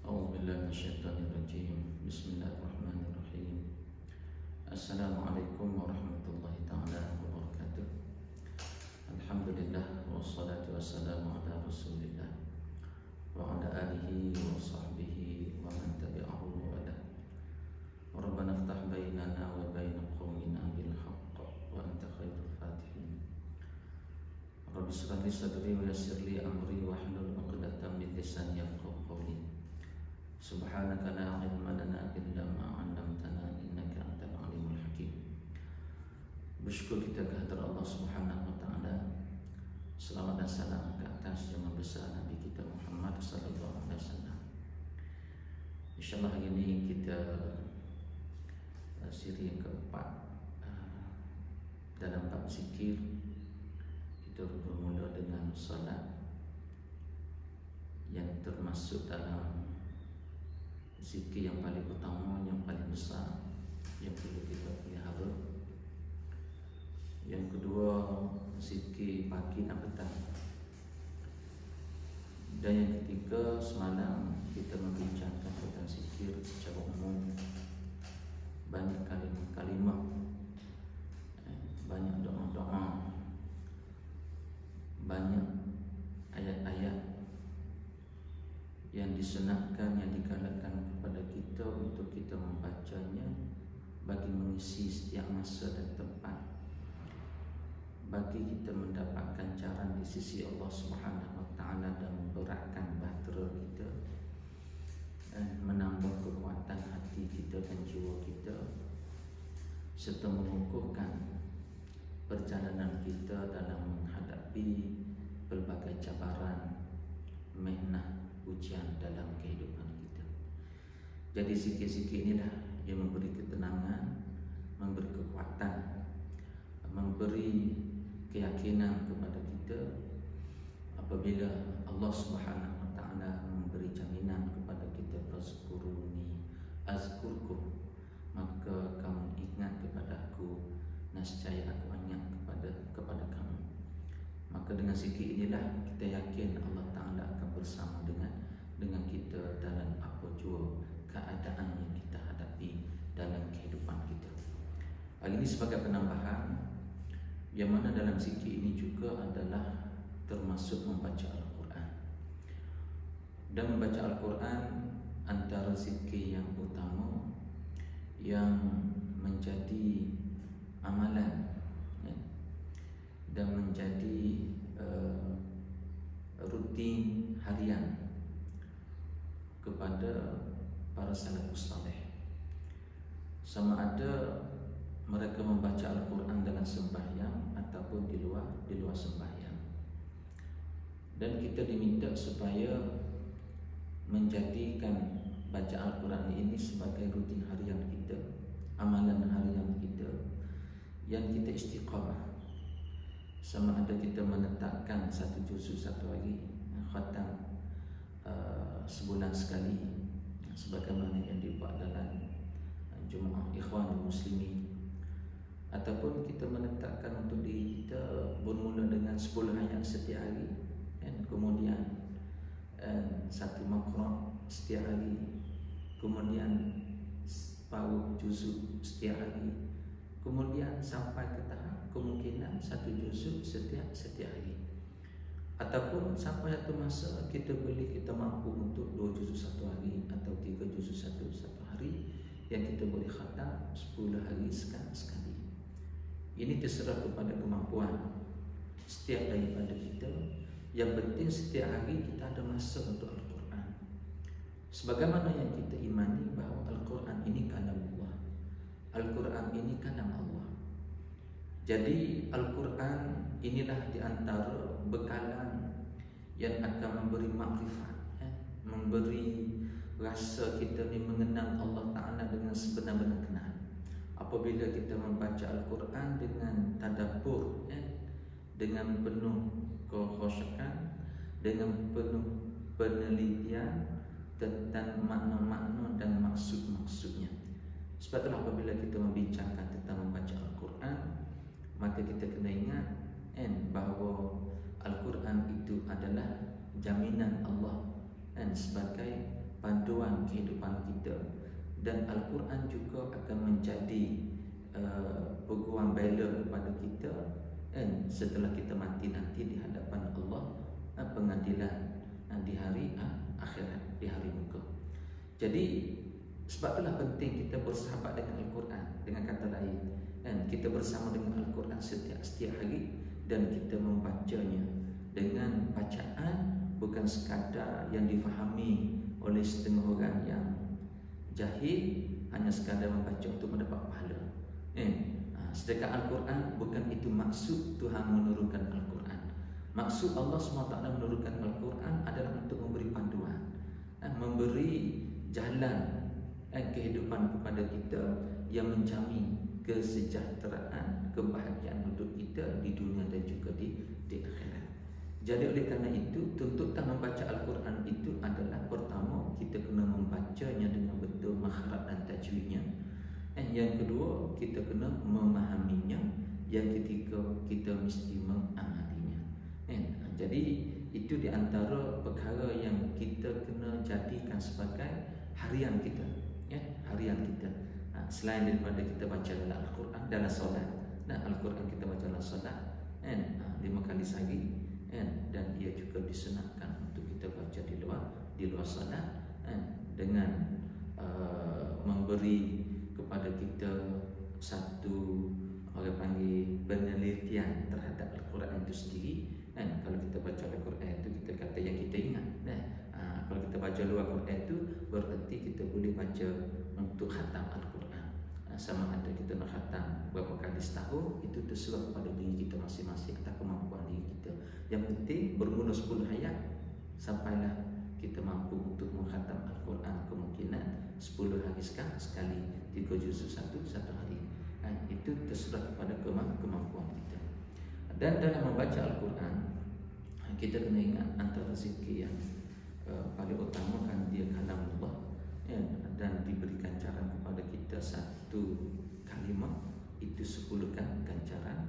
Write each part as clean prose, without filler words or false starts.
A'udzubillahi minasyaitonirrajim. Bismillahirrahmanirrahim. Assalamualaikum warahmatullahi ta'ala wabarakatuh. Alhamdulillah wassalatu wassalamu ala Rasulillah wa ala alihi wa sahbihi wa man tabi'ahu wa ala. Rabbana iftah bainana wa baina qaumina bil haqq wa anta khairul fatihin. Rabbi shrah li sadri wa yassir li amri wa hlul 'uqdatam min lisani yafqahu qawli. Subhanaka la ilma lana illa ma 'allamtana innaka antal alimul hakim. Bersyukur kita kehadrat Allah Subhanahu wa taala. Selawat dan salam ke atas yang besar Nabi kita Muhammad sallallahu alaihi wasallam. Insyaallah hari ini kita siri yang keempat dalam bab zikir. Kita bermula dengan salat yang termasuk dalam zikir yang paling utama, yang paling besar, yang perlu kita pelihara. Yang kedua, zikir pagi dan petang. Dan yang ketiga, semalam kita membincangkan tentang zikir secara umum. Banyak kalimah, banyak doa-doa, banyak ayat-ayat yang disunatkan, yang digalakkan kepada kita untuk kita membacanya bagi mengisi setiap masa dan tempat, bagi kita mendapatkan caran di sisi Allah Subhanahu wa taala dan memberatkan bahtera kita, menambah kekuatan hati kita dan jiwa kita, serta mengukuhkan perjalanan kita dalam menghadapi pelbagai cabaran, mihnah, ujian dalam kehidupan kita. Jadi zikir-zikir inilah yang memberi ketenangan, memberi kekuatan, memberi keyakinan kepada kita apabila Allah Subhanahu wa taala memberi jaminan kepada kita, fazkuruni azkurkum, maka kamu ingat kepada aku, nescaya aku ingat kepada kamu. Maka dengan zikir inilah kita yakin Allah Ta'ala akan bersama dengan kita dalam apa jua keadaan yang kita hadapi dalam kehidupan kita. Hari ini sebagai penambahan, yang mana dalam zikir ini juga adalah termasuk membaca Al-Quran. Dan membaca Al-Quran antara zikir yang utama yang menjadi amalan dan menjadi rutin harian kepada para salafus saleh. Sama ada mereka membaca Al-Quran dalam sembahyang ataupun di luar sembahyang. Dan kita diminta supaya menjadikan baca Al-Quran ini sebagai rutin harian kita, amalan harian kita yang kita istiqamah. Sama ada kita menetapkan satu juzuk satu hari, khatam sebulan sekali, sebagaimana yang dibuat dalam Jumaah Ikhwanul Muslimin, ataupun kita menetapkan untuk diri kita bermula dengan 10 ayat setiap hari, kemudian satu makra setiap hari, kemudian separuh juzuk setiap hari, kemudian sampai ke tahap kemungkinan satu juzuk setiap hari, ataupun sampai satu masa kita mampu untuk 2 juzuk satu hari atau 3 juzuk satu hari, yang kita boleh khatam 10 hari sekali. Ini terserah kepada kemampuan setiap daripada kita. Yang penting setiap hari kita ada masa untuk Al-Quran. Sebagaimana yang kita imani bahawa Al-Quran ini kalam Allah, Al-Quran ini kalam Allah. Jadi Al-Quran inilah di antara bekalan yang akan memberi makrifat, memberi rasa kita ni mengenal Allah Ta'ala dengan sebenar-benar kenal. Apabila kita membaca Al-Quran dengan tadabbur, dengan penuh kekhusyukan, dengan penuh penelitian tentang makna-makna dan maksud-maksudnya. Sebab itulah apabila kita membincangkan tentang membaca Al-Quran, maka kita kena ingat bahawa Al-Quran itu adalah jaminan Allah sebagai panduan panduan kehidupan kita, dan Al-Quran juga akan menjadi peguam bela kepada kita setelah kita mati nanti di hadapan Allah, pengadilan di hari akhirat, di hari muka. Jadi sebab itulah penting kita bersahabat dengan Al-Quran. Dengan kata lain, kita bersama dengan Al-Quran setiap hari, dan kita membacanya dengan bacaan bukan sekadar yang difahami oleh setengah orang yang jahil, hanya sekadar membaca untuk mendapat pahala. Sedangkan Al-Quran bukan itu maksud Tuhan menurunkan Al-Quran. Maksud Allah SWT menurunkan Al-Quran adalah untuk memberi panduan, memberi jalan kehidupan kepada kita yang menjamin kesejahteraan, kebahagiaan hidup kita di dunia dan juga di akhirat. Jadi oleh kerana itu, tuntutan membaca Al-Quran itu adalah pertama, kita kena membacanya dengan betul makhraj dan tajwidnya. Yang kedua, kita kena memahaminya. Yang ketiga, kita mesti mengamalinya. Jadi itu di antara perkara yang kita kena jadikan sebagai harian kita, harian kita. Selain daripada kita baca dalam Al-Quran, dalam solat, Al-Quran kita baca dalam solat 5 kali sehari, dan ia juga disunatkan untuk kita baca di luar solat, dengan memberi kepada kita satu, orang panggil, penelitian terhadap Al-Quran itu sendiri. Kalau kita baca Al-Quran itu, kita kata yang kita ingat. Kalau kita baca luar Al-Quran itu, berarti kita boleh baca untuk khatam Al-Quran. Sama ada kita nak khatam berapa kali setahun, itu terserah pada diri kita masing-masing atas kemampuan diri kita. Yang penting bermula 10 ayat sampailah kita mampu untuk mengkhatam Al-Quran. Kemungkinan 10 hari sekali, 3 juzuk satu hari. Itu terserah kepada kemampuan kita. Dan dalam membaca Al-Quran, kita kena ingat antara zikir yang paling utama kan dia kalam Allah, dan diberi ganjaran kepada kita satu kalimah itu 10 ganjaran.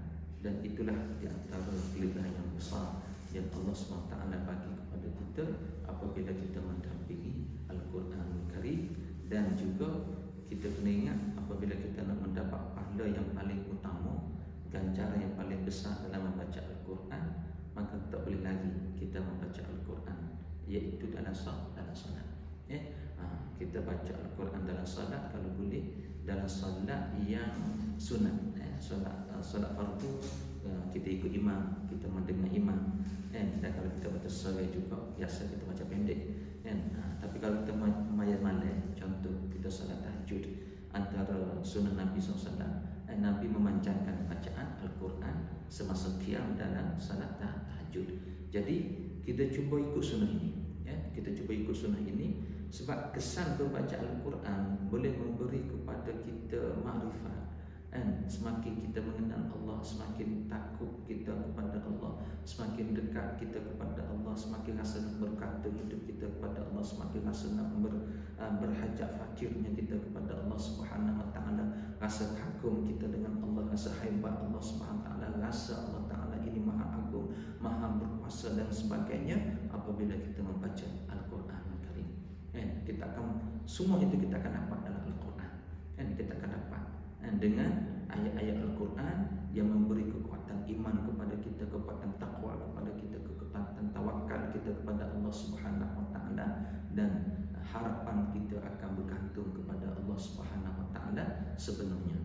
Dan itulah di antara pilihan yang besar yang Allah SWT bagi kepada kita apabila kita mendampingi Al-Quran Karim. Dan juga kita kena ingat, apabila kita nak mendapat pahala yang paling utama, ganjaran yang paling besar dalam membaca Al-Quran, maka tak boleh lagi kita membaca Al-Quran, iaitu dalam solat. Kita baca Al-Quran dalam solat, kalau boleh dalam solat yang sunat. Solat fardu kita ikut imam, kita mendengar imam. Dan kalau kita baca solat juga, biasa kita baca pendek. Tapi kalau kita mayat malam, contoh kita solat tahajud, antara sunnah Nabi SAW, Nabi memanjangkan bacaan Al-Quran semasa qiyam dalam salat tahajud. Jadi kita cuba ikut sunnah ini, kita cuba ikut sunnah ini, sebab kesan membaca Al-Quran boleh memberi kepada kita makrifat. Semakin kita mengenal Allah, semakin takut kita kepada Allah, semakin dekat kita kepada Allah, semakin rasa nak berkata hidup kita kepada Allah, semakin rasa nak berhajat fakirnya kita kepada Allah Subhanahu Wa Taala, rasa kagum kita dengan Allah, rasa hebat Allah Subhanahu Wa Taala, rasa Allah Taala ini maha agung, maha berkuasa dan sebagainya. Apabila kita membaca Al-Quran Karim, kita akan, semua itu kita akan dapat dalam Al-Quran. Kita akan dapat dengan ayat-ayat Al-Quran yang memberi kekuatan iman kepada kita, kekuatan takwa kepada kita, kekuatan tawakal kita kepada Allah Subhanahu Wa Taala, dan harapan kita akan bergantung kepada Allah Subhanahu Wa Taala sepenuhnya.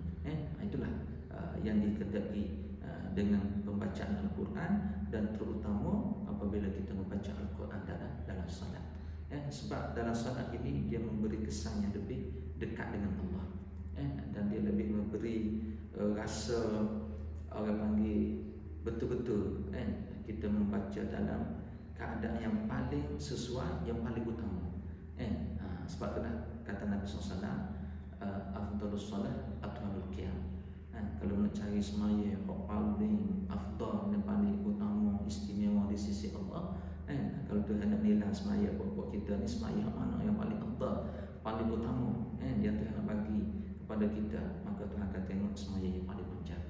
Itulah yang dikedai dengan pembacaan Al-Quran, dan terutama apabila kita membaca Al-Quran dalam salat. Sebab dalam salat ini dia memberi kesan yang lebih dekat dengan Allah, dan dia lebih memberi rasa, orang panggil, betul-betul kita membaca dalam keadaan yang paling sesuai, yang paling utama. Sebab itulah kata Nabi SAW, afdalus salat atwalul qiyam. Kalau nak cari semaya yang paling afdal dan paling utama, istimewa di sisi Allah, kalau Tuhan nak nilai semaya buat kita ni, semaya mana yang paling afdal, paling utama, yang Tuhan nak bagi kepada kita, maka Tuhan akan tengok semaya yang paling panjang.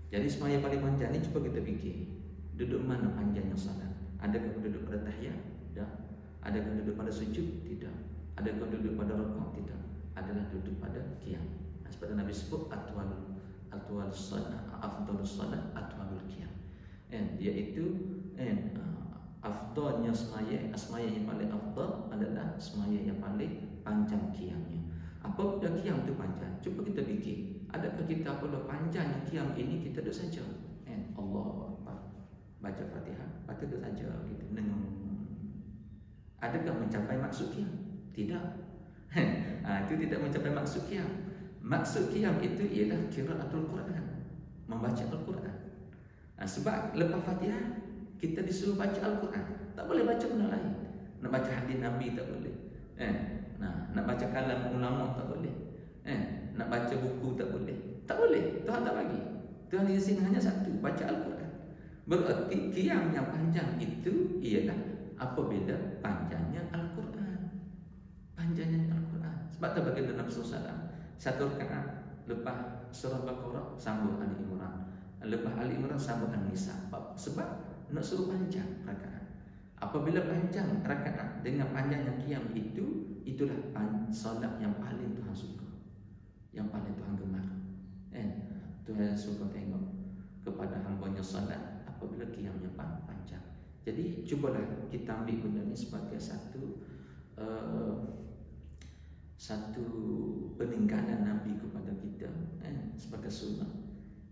Jadi semaya paling panjang ni, cuba kita fikir, duduk mana panjangnya salat? Adakah duduk pada tahiyat? Tak. Adakah duduk pada sujud? Tidak. Adakah duduk pada rukuk? Tidak. Adalah duduk pada qiyam. Sebab Nabi sebut atwal salat, afdalus salat atwalul qiyam. Iaitu afdalnya semaya yang paling afdal adalah semaya yang paling panjang qiyamnya. Apa benda qiyam tu panjang? Cuba kita fikir. Adakah kita apabila panjangnya qiyam ini kita duduk saja? Allahu Akbar. Baca Fatihah, lepas tu saja kita dengung. Adakah mencapai maksud qiyam? Tidak. Itu tidak mencapai maksud qiyam. Maksud qiyam itu ialah qiraatul Quran, membaca Al-Quran. Sebab lepas Fatihah kita disuruh baca Al-Quran. Tak boleh baca benda lain. Nak baca hadis Nabi tak boleh. Nak baca kalam ulama tak boleh. Nak baca buku tak boleh. Tak boleh. Tuhan tak bagi. Tuhan izin hanya satu, baca Al-Quran. Berarti qiyam yang panjang itu ialah apabila panjangnya Al-Quran. Panjangnya Al-Quran. Sebab tu bagi Nabi SAW, satu rakaat lepas surah Baqarah sambung Ali Imran, lepas Ali Imran sambung An-Nisa. Sebab nak suruh panjang rakaat. Apabila panjang rakaat dengan panjangnya qiyam itu, itulah solat yang paling Tuhan suka, yang paling Tuhan gemar. Tuhan suka tengok kepada hamba-Nya solat apabila qiyamnya panjang. Jadi cubalah kita ambil benda ni sebagai satu peninggalan Nabi kepada kita, sebagai sunnah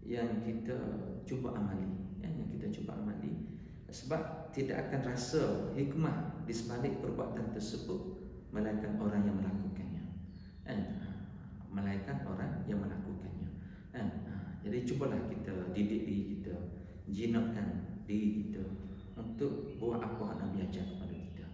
yang kita cuba amali, yang kita cuba amali. Sebab tidak akan rasa hikmah di sebalik perbuatan tersebut melainkan orang yang melakukannya, melainkan orang yang melakukannya. Jadi cubalah kita didik diri kita, jinakkan diri kita untuk buat apa Nabi ajar kepada kita.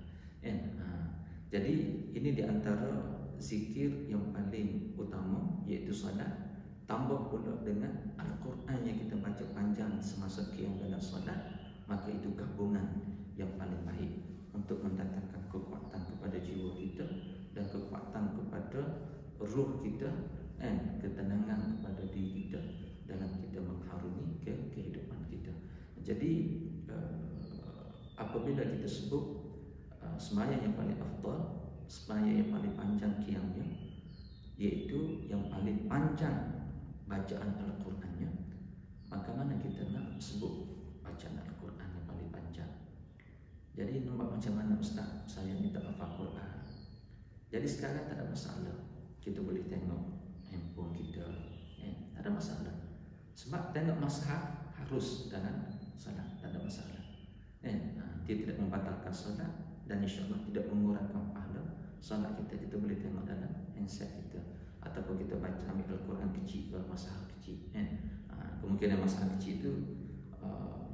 Jadi ini di antara zikir yang paling utama, iaitu salat. Tambah pula dengan Al-Quran yang kita baca panjang semasa qiyam dalam salat, maka itu gabungan yang paling baik untuk mendatangkan kekuatan kepada jiwa kita dan kekuatan kepada ruh kita, ketenangan kepada diri kita dalam kita mengharungi kehidupan kita. Jadi apabila kita sebut sembahyang yang paling afdal, sembahyang yang paling panjang qiyamnya, iaitu yang paling panjang bacaan Al-Qurannya, maka mana kita nak sebut bacaan Al-Quran yang paling panjang? Jadi nampak macam mana Ustaz, saya minta hafal Quran. Jadi sekarang tak ada masalah, kita boleh tengok handphone kita, tak ada masalah. Sebab tengok mushaf harus dalam salat, tak ada masalah. Dia tidak membatalkan salat dan insya-Allah tidak mengurangkan pahala salat kita. Kita boleh tengok dalam handset kita, ataupun kita baca ambil Al-Quran kecil ke mushaf kecil. Kemungkinan mushaf kecil itu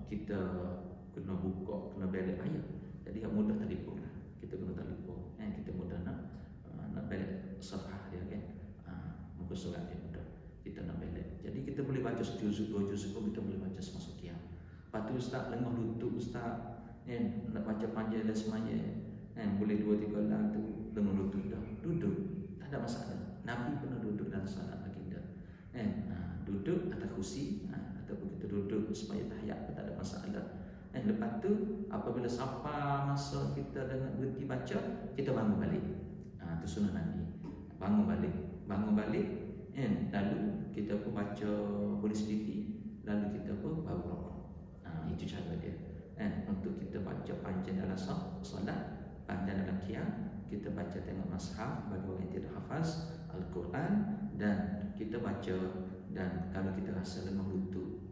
kita kena buka, kena balik ayat. Jadi yang mudah telefon lah, kita kena telefon. Kita mudah nak balik safhah dia kan, muka surat dia mudah kita nak balik. Jadi kita boleh baca sejuzuk, dua juzuk pun kita boleh baca semasa qiyam. Lepas tu Ustaz lengah lutut Ustaz, nak baca panjang dan semaya, boleh 2-3 lang tu lengah lutut dah, duduk, tak ada masalah. Nabi pernah duduk dalam salat baginda, duduk atas kursi, ataupun kita duduk supaya tahiyat, tak ada masalah. Lepas tu apabila sampai masa kita dah nak berhenti baca, kita bangun balik. Itu sunnah Nabi, bangun balik, lalu kita pun baca boleh sedikit, lalu kita pun baru rukuk. Itu cara dia. Untuk kita baca panjang dalam solat, panjang dalam qiyam, kita baca tengok mushaf bagi orang yang tidak hafaz Al-Quran, dan kita baca. Dan kalau kita rasa lemah lutut,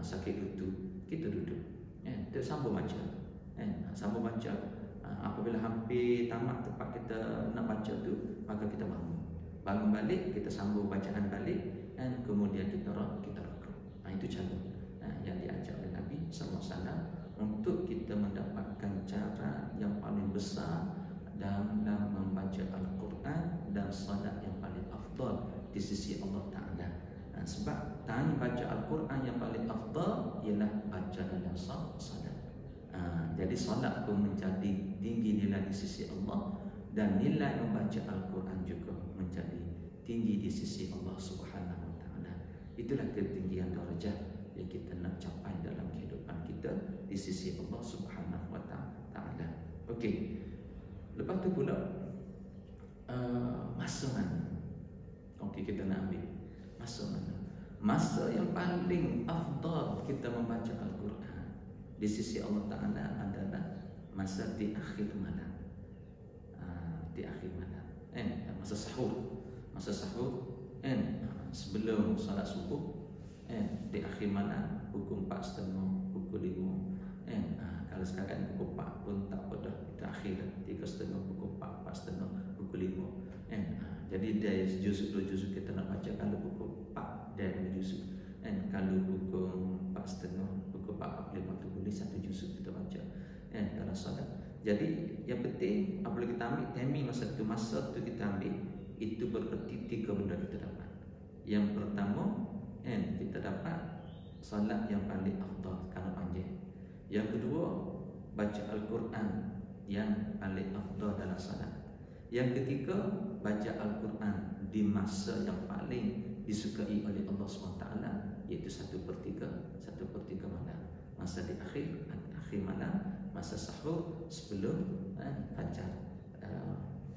sakit lutut, kita duduk, kita sambung baca, sambung baca. Apabila hampir tamat tempat kita nak baca tu, maka kita bangun balik, kita sambung bacaan balik, dan kemudian kita rukuk. Itu cara yang diajar oleh Nabi SAW untuk kita mendapatkan cara yang paling besar dalam membaca Al-Quran dan salat yang paling afdal di sisi Allah Ta'ala. Sebab tanya baca Al-Quran yang paling afdal ialah baca dalam salat. Jadi salat pun menjadi tinggi nilai di sisi Allah, dan nilai membaca Al-Quran juga menjadi tinggi di sisi Allah Subhanahu Wa Ta'ala. Itulah ketinggian darjah yang kita nak capai dalam kehidupan kita di sisi Allah Subhanahu Wa Ta'ala. Okey. Lepas tu pula masa mana? Okey, kita nak ambil masa mana? Masa yang paling afdal kita membaca Al-Quran di sisi Allah Ta'ala adalah masa di akhir malam. Di akhir malam, masa sahur. Masa sahur, sebelum salat subuh, di akhir malam, pukul 4.30, pukul 5. Kalau sekarang pukul 4 pun tak apa dah, kita akhir 3.30, pukul 4, 4.30, pukul 5. Jadi dari juzuk 2 juzuk kita nak baca kalau pukul 4 dan 2 juzuk. Kalau pukul 4.30, pukul 4.45 tu boleh 1 juzuk kita baca dalam solat. Jadi yang penting apabila kita ambil timing masa tu kita ambil, itu berarti 3 benda kita dapat. Yang pertama, kita dapat solat yang paling afdal kerana panjang. Yang kedua, baca Al-Quran yang paling afdal dalam solat. Yang ketiga, baca Al-Quran di masa yang paling disukai oleh Allah SWT, iaitu 1/3 malam. Masa di akhir malam, masa sahur, sebelum fajar,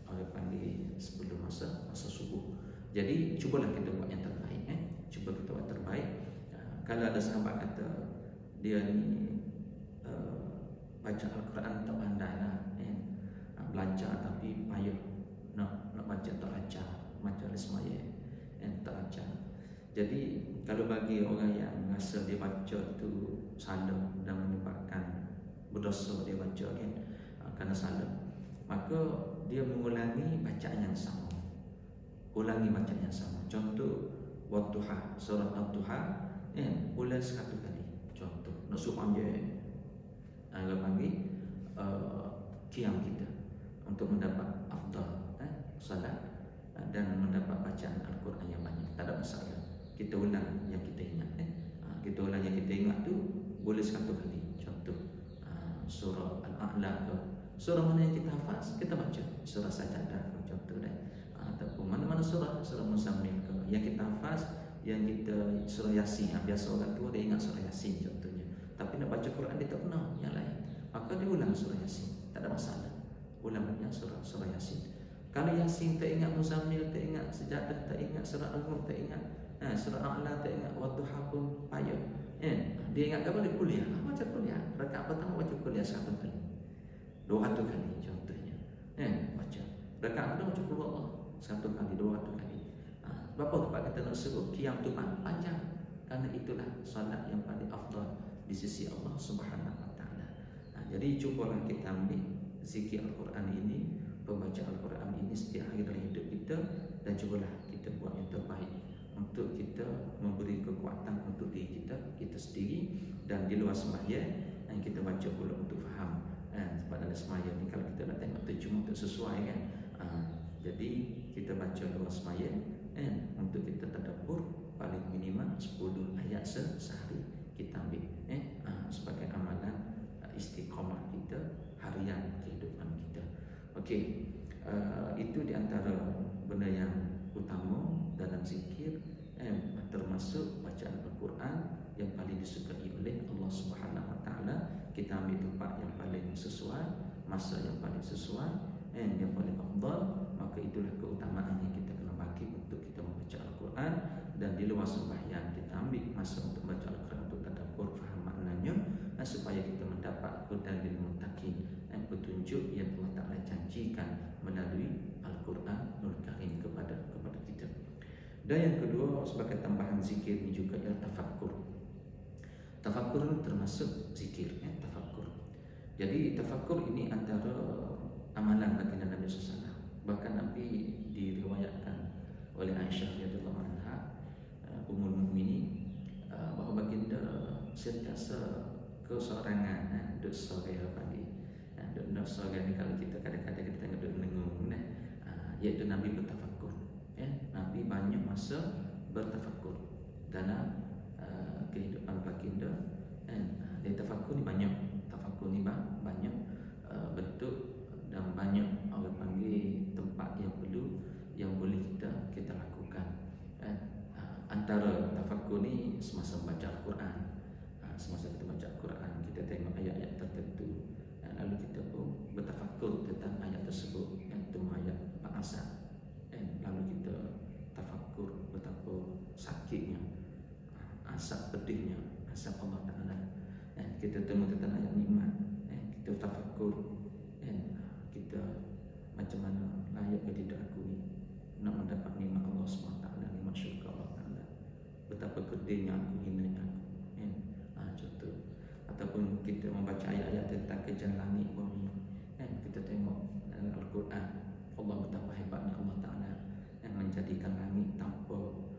orang panggil sebelum masa subuh. Jadi cubalah kita buat yang terbaik. Cuba kita buat terbaik. Kalau ada sahabat kata dia ni baca Al-Quran tak pandai lah, belajar tapi payah nak baca tak lancar, macam semaya tak lancar. Jadi kalau bagi orang yang rasa dia baca tu salah dan menyebabkan berdosa dia baca kerana salah, maka dia mengulangi bacaan yang sama. Ulangi bacaan yang sama. Contoh Wadduha, surah Ad-Duha, ulang 100 kali. Contoh nak suruh panggil kalau panggil qiyam kita untuk mendapat afdal salat dan mendapat bacaan Al-Quran yang banyak. Tak ada masalah. Kita ulang yang kita ingat. Kita ulang yang kita ingat tu boleh 100 kali. Contoh surah Al-A'la ke, surah mana yang kita hafaz kita baca. Surah Sajadah contoh dah. Ataupun mana-mana surah Muzammil ke yang kita hafaz, yang kita surah Yasin. Biasa orang tua dia ingat surah Yasin contohnya, tapi nak baca Quran dia tak pernah yang lain, maka dia ulang surah Yasin. Tak ada masalah, ulang yang surah Yasin. Kalau Yasin tak ingat, Muzammil tak ingat, Sajadah tak ingat, surah Al-Mulk tak ingat, surah A'la tak ingat, Wadduha pun payah. Dia ingat apa? Dia kuliah. Baca kuliah. Rakaat pertama baca kuliah 100 kali, 200 kali contohnya. Baca. Rakaat kedua baca qul Allah 100 kali, 200 kali. Berapa tempat kita nak suruh qiyam tu panjang? Kerana itulah solat yang paling afdal di sisi Allah Subhanahu Wa Taala. Jadi cubalah kita ambil zikir Al-Quran ini, pembaca Al-Quran ini setiap hari dalam hidup kita, dan cubalah kita buat yang terbaik untuk kita memberi kekuatan untuk diri kita sendiri, dan di luar sembahyang yang kita baca pula untuk faham. Sebab dalam sembahyang ni kalau kita nak tengok terjemah tak sesuai kan. Jadi kita baca luar sembahyang untuk kita tadabbur paling minimal 10 ayat sehari kita ambil sebagai amalan istiqamah kita harian kehidupan kita. Okey, itu di antara benda yang utama dalam zikir, termasuk bacaan Al-Quran yang paling disukai oleh Allah Subhanahu Wa Taala. Kita ambil tempat yang paling sesuai, masa yang paling sesuai, yang paling afdal, maka itulah keutamaan yang kita kena bagi untuk kita membaca Al-Quran. Dan di luar sembahyang kita ambil masa untuk baca Al-Quran untuk tadabbur, faham maknanya, supaya kita mendapat hudan lil muttaqin, petunjuk yang Allah Ta'ala janjikan melalui Al-Quranul Karim kepada kita. Dan yang kedua, sebagai tambahan zikir ini juga ialah tafakkur. Tafakkur ini termasuk zikir, tafakkur. Jadi tafakkur ini antara amalan baginda Nabi SAW. Bahkan Nabi diriwayatkan oleh Aisyah radhiyallahu anha, Ummul Mukminin, bahawa baginda sentiasa kesorangan, duduk sore pagi. Duduk sore ni kalau kita kadang-kadang kita tengok duduk menengung, iaitu Nabi bertafakkur. Nabi banyak masa bertafakkur dalam kehidupan baginda. Dia tafakkur ni banyak, banyak bentuk dan banyak orang panggil tempat yang perlu, yang boleh kita lakukan. Antara tafakkur ni semasa baca Al-Quran. Semasa kita baca Al-Quran, kita tengok ayat-ayat tertentu, lalu kita pun bertafakkur tentang ayat tersebut, yang itu ayat Al-Asr. kita temu tentang ayat nikmat, kita tafakkur, kita macam mana layak ke tidak aku ni nak mendapat nikmat Allah SWT, nikmat syurga Allah Ta'ala. Betapa pedihnya aku, hinanya aku, contoh. Ataupun kita membaca ayat-ayat tentang kejayaan langit bumi, kita tengok dalam Al-Quran Allah betapa hebatnya Allah Ta'ala yang menjadikan langit tanpa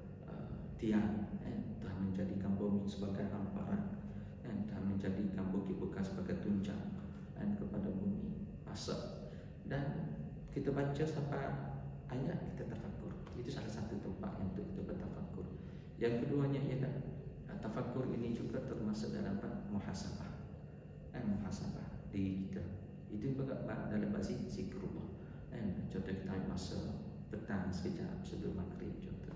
tiang, telah menjadikan bumi sebagai hamparan, telah menjadikan bukit-bukit sebagai tunjang kepada bumi pasar. Dan kita baca sampai ayat, kita tafakkur. Itu salah satu tempat yang untuk kita bertafakkur. Yang keduanya ialah tafakkur ini juga termasuk dalam muhasabah, muhasabah diri kita. Itu juga dalam bahasa zikrullah. Contoh kita ambil masa petang sekejap sebelum maghrib, contoh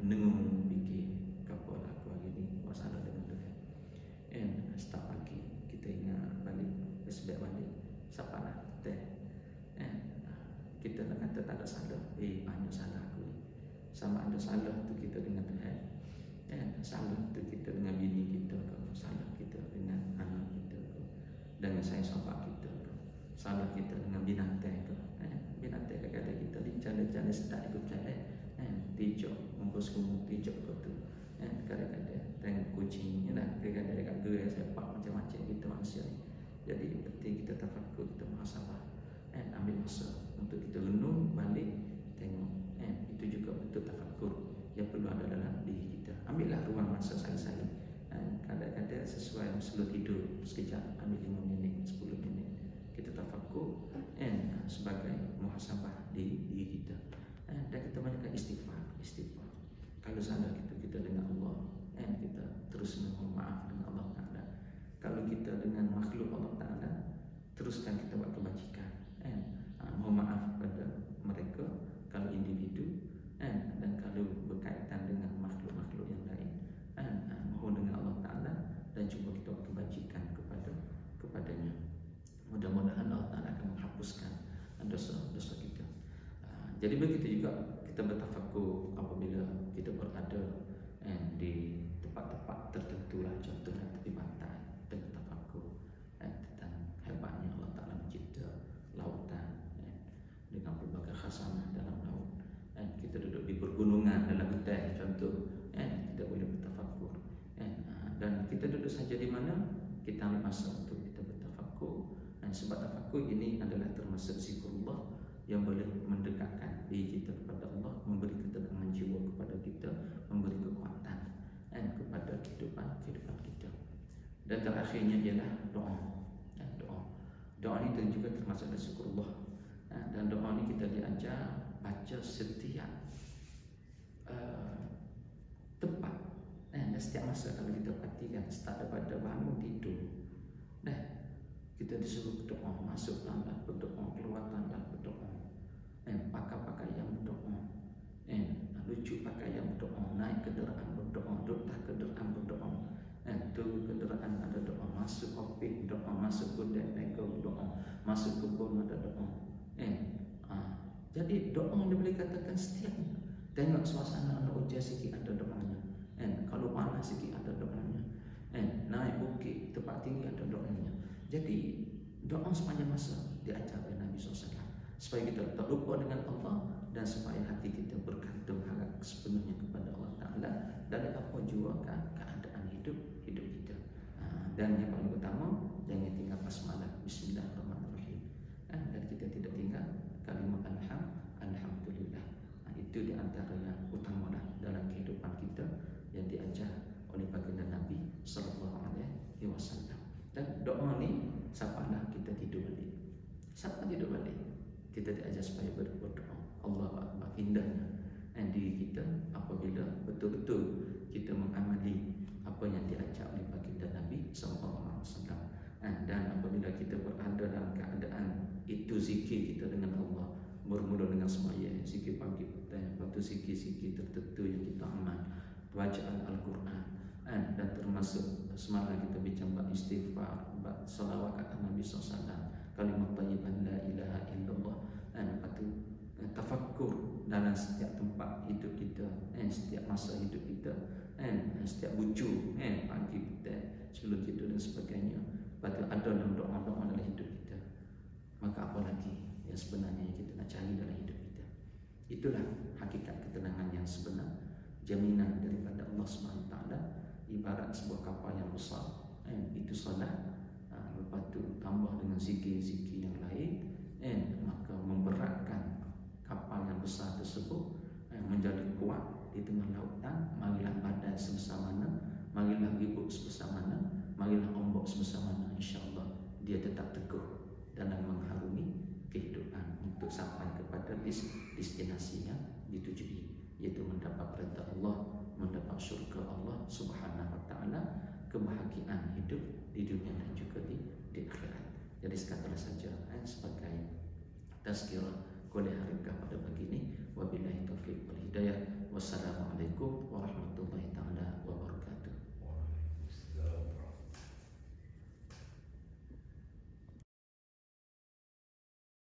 nengung fikir kapal aku hari ni masalah dengan Tuhan. Start pagi kita ingat balik, sebab balik siapa lah kita nak kata tak ada salah, banyak salah aku ni. Sama ada salah tu kita dengan Tuhan, salah tu kita dengan bini kita ke, salah kita dengan anak kita ke, dengan sayang sahabat kita ke, salah kita dengan binatang ke, binatang kadang-kadang kita lincah-lincah sedap ikut jalan, tijak membos kumuk tijak ke tu, kadang-kadang tengok kucing ni lah, kadang-kadang dekat gerai sepak macam-macam kita manusia ni. Jadi penting kita tafakkur, kita muhasabah, ambil masa untuk kita renung balik, tengok, itu juga bentuk tafakkur yang perlu ada dalam diri kita. Ambillah ruang masa sehari-hari, kadang-kadang sesuai sebelum tidur sekejap, ambil 5 minit, 10 minit kita tafakkur, sebagai muhasabah di diri kita. Dan kita banyakkan istighfar. Kalau salah kita dengan Allah, kita terus mohon maaf dengan Allah Ta'ala. Kalau kita dengan makhluk Allah Ta'ala, teruskan kita buat kebajikan, mohon maaf kepada mereka kalau individu, dan kalau berkaitan dengan makhluk-makhluk yang lain, mohon dengan Allah Ta'ala dan cuba kita buat kebajikan kepadanya. Mudah-mudahan Allah Ta'ala akan menghapuskan dosa-dosa kita. Jadi begitu juga kita bertafakkur apabila kita berada di tempat-tempat tertentu lah, contohnya tepi pantai, kita bertafakkur tentang hebatnya Allah Ta'ala mencipta lautan dengan berbagai khasanah dalam laut. Kita duduk di pergunungan dalam hutan, contoh, kita boleh bertafakkur. Dan kita duduk saja di mana, kita ambil masa untuk kita bertafakkur. Sebab tafakkur ini adalah termasuk zikrullah yang boleh mendekatkan diri kita kepada Allah, memberi ketenangan jiwa kepada kita, memberi kekuatan kepada kehidupan kita. Dan terakhirnya ialah doa. Doa ini juga termasuk dalam zikrullah. Dan doa ini kita diajar baca setiap tempat, dan setiap masa. Kalau kita perhatikan, start daripada bangun tidur, kita disuruh berdoa, masuk tanda berdoa, keluar tanda berdoa, pakai pakaian berdoa, lucu pakaian berdoa, naik kenderaan berdoa, duduk kenderaan berdoa, turun kenderaan ada doa, masuk ofis doa, masuk kedai berdoa, masuk kebun ada doa. Jadi doa dia boleh katakan setiap tengok suasana ada hujan sikit ada doanya, kalau panas sikit ada doanya, naik bukit tempat tinggi ada doanya. Jadi doa sepanjang masa diajar oleh Nabi SAW, supaya kita tak lupa dengan Allah, dan supaya hati kita bergantung harap sepenuhnya kepada Allah Ta'ala dari apa jua keadaan hidup kita. Dan yang paling utama, jangan tinggal basmalah, bismillahirrahmanirrahim, dan kita tidak tinggal kalimat alhamdulillah. Itu di antara yang utama dalam kehidupan kita yang diajar oleh baginda Nabi SAW. Dan doa ni sapalah kita tidur balik. Siapa tidur balik? Kita diajar supaya berdoa. Allahu Akbar, indahnya diri kita apabila betul-betul kita mengamali apa yang diajar oleh baginda Nabi SAW. Dan apabila kita berada dalam keadaan itu, zikir kita dengan Allah bermula dengan sembahyang, zikir pagi petang, lepas tu zikir-zikir tertentu yang kita amal, bacaan Al-Quran, dan termasuk semalam kita bincang istighfar, salawat kata Nabi SAW, kalimat thayyibah la ilaha illallah, lepas tu tafakkur dalam setiap tempat hidup kita, setiap masa hidup kita, setiap bucu, pagi petang, sebelum tidur dan sebagainya. Lepas tu ada doa-doa dalam hidup kita. Maka apa lagi yang sebenarnya kita nak cari dalam hidup kita? Itulah hakikat ketenangan yang sebenar, jaminan daripada Allah SWT. Ibarat sebuah kapal yang besar, itu solat, lepas tu tambah dengan zikir-zikir yang lain, maka memberatkan kapal yang besar tersebut menjadi kuat di tengah lautan. Marilah badai sebesar mana, marilah ribut sebesar mana, marilah ombak sebesar mana, insya-Allah dia tetap teguh dalam mengharungi kehidupan untuk sampai kepada destinasi yang ditujui, iaitu mendapat perintah Allah, mendapat syurga Allah Subhanahu wa taala, kebahagiaan hidup di dunia dan juga di akhirat. Jadi sekadar saja sebagai tazkirah kuliah harikah pada pagi ini. Wabillahi taufiq wal hidayah. Wassalamu